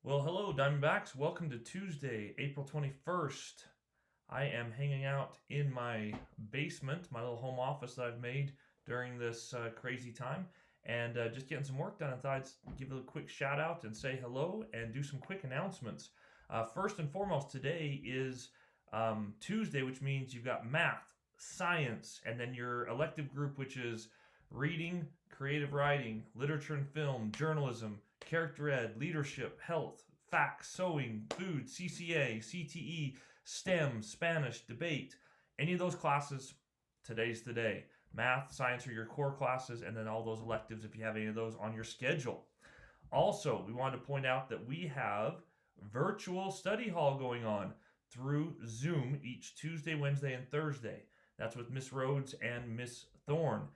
Well, hello, Diamondbacks. Welcome to Tuesday, April 21st. I am hanging out in my basement, my little home office that I've made during this crazy time, and just getting some work done. I thought I'd give a quick shout out and say hello and do some quick announcements. First and foremost, today is Tuesday, which means you've got math, science, and then your elective group, which is reading, creative writing, literature and film, journalism, character ed, leadership, health, facts, sewing, food, CCA, CTE, STEM, Spanish, debate. Any of those classes, today's the day. Math, science are your core classes, and then all those electives if you have any of those on your schedule. Also, we wanted to point out that we have virtual study hall going on through Zoom each Tuesday, Wednesday, and Thursday. That's with Miss Rhodes and Miss Thorne.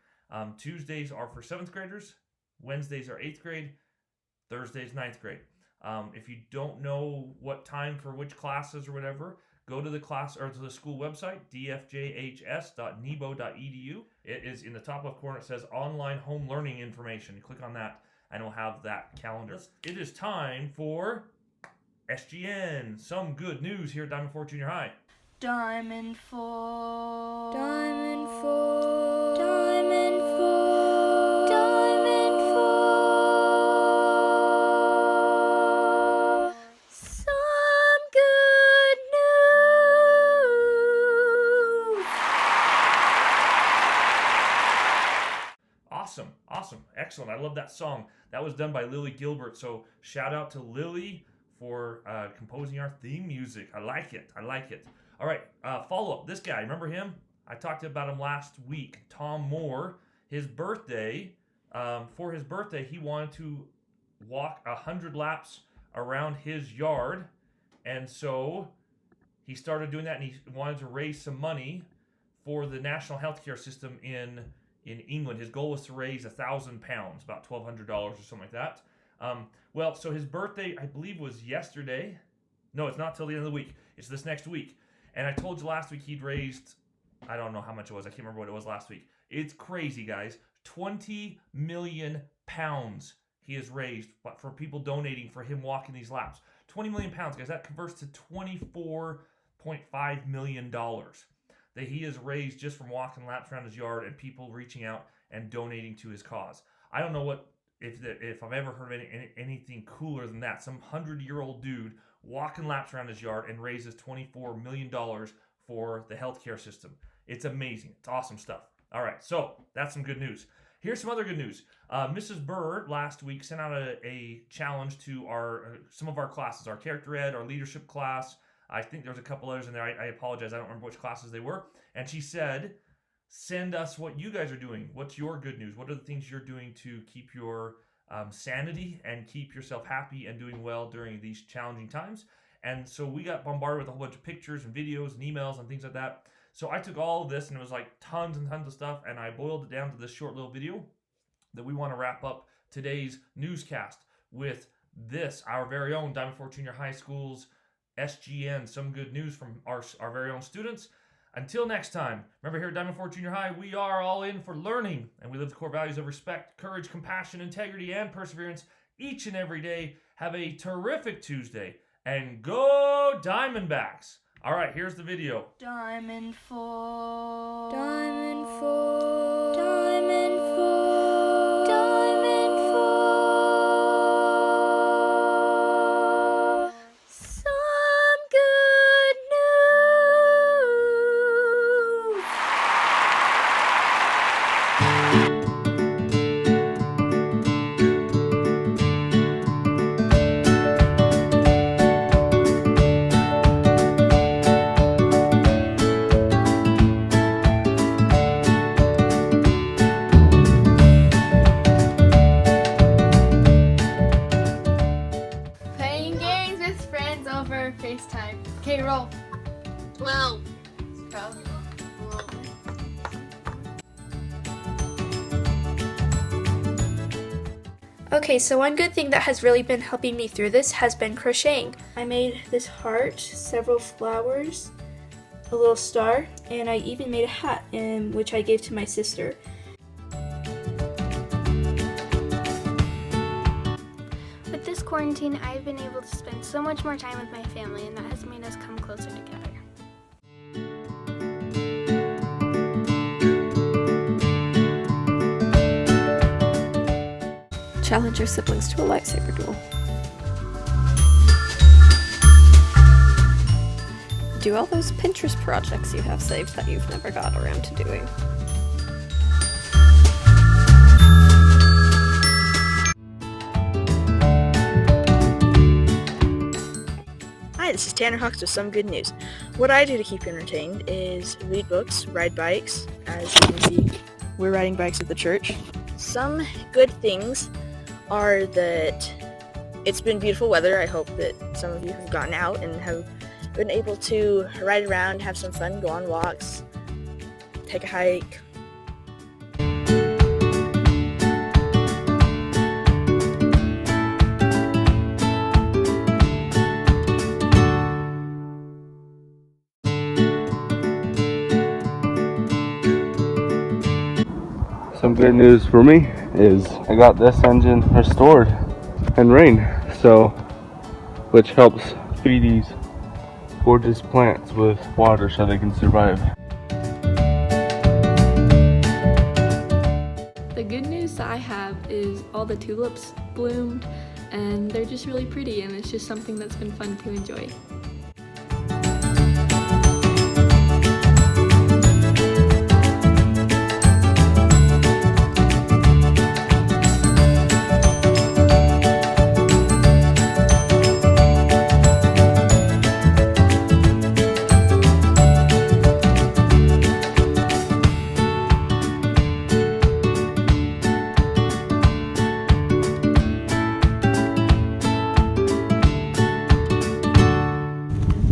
Tuesdays are for 7th graders, Wednesdays are 8th grade, Thursdays 9th grade. If you don't know what time for which classes or whatever, go to the class or to the school website, dfjhs.nebo.edu. It is in the top left corner. It says online home learning information. You click on that and it'll have that calendar. It is time for SGN, some good news here at Diamond 4 Junior High. Diamond 4. Diamond 4. Diamond 4. Diamond 4. Some good news. Awesome, excellent. I love that song. That was done by Lily Gilbert. So shout out to Lily for composing our theme music. I like it. All right, follow up. This guy, remember him? I talked about him last week. Tom Moore. His birthday, for his birthday, he wanted to walk 100 laps around his yard. And so he started doing that, and he wanted to raise some money for the national healthcare system in England. His goal was to raise £1,000, about $1,200 or something like that. So his birthday, I believe, was yesterday. No, it's not till the end of the week. It's this next week. And I told you last week he'd raised, I don't know how much it was. I can't remember what it was last week. It's crazy, guys. 20 million pounds he has raised for people donating for him walking these laps. 20 million pounds, guys. That converts to $24.5 million that he has raised just from walking laps around his yard and people reaching out and donating to his cause. I don't know if I've ever heard of anything cooler than that. Some 100-year-old dude walking laps around his yard and raises $24 million for the healthcare system. It's amazing. It's awesome stuff. All right, so that's some good news. Here's some other good news. Mrs. Burr last week sent out a challenge to some of our classes, our character ed, our leadership class. I think there's a couple others in there. I apologize. I don't remember which classes they were. And she said, send us what you guys are doing. What's your good news? What are the things you're doing to keep your sanity and keep yourself happy and doing well during these challenging times? And so we got bombarded with a whole bunch of pictures and videos and emails and things like that. So I took all of this, and it was like tons and tons of stuff, and I boiled it down to this short little video that we want to wrap up today's newscast with this, our very own Diamond 4 Junior High School's SGN, some good news from our very own students. Until next time, remember here at Diamond 4 Junior High, we are all in for learning, and we live the core values of respect, courage, compassion, integrity, and perseverance each and every day. Have a terrific Tuesday, and go Diamondbacks! All right, here's the video. Diamond 4. Diamond 4. Diamond 4. Diamond 4. Some good news. Playing games with friends over FaceTime. Okay, roll. Well, Okay, so one good thing that has really been helping me through this has been crocheting. I made this heart, several flowers, a little star, and I even made a hat, which I gave to my sister. With this quarantine, I've been able to spend so much more time with my family, and that has made us come closer together. Challenge your siblings to a lightsaber duel. Do all those Pinterest projects you have saved that you've never got around to doing. Hi, this is Tanner Hawks with some good news. What I do to keep entertained is read books, ride bikes. As you can see, we're riding bikes at the church. Some good things are that it's been beautiful weather. I hope that some of you have gotten out and have been able to ride around, have some fun, go on walks, take a hike. Some good news for me is I got this engine restored and rain, which helps feed these gorgeous plants with water so they can survive. The good news that I have is all the tulips bloomed and they're just really pretty, and it's just something that's been fun to enjoy.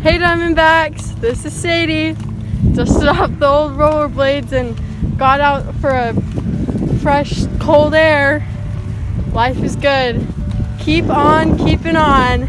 Hey Diamondbacks, this is Sadie. Just stopped the old rollerblades and got out for a fresh, cold air. Life is good. Keep on keeping on.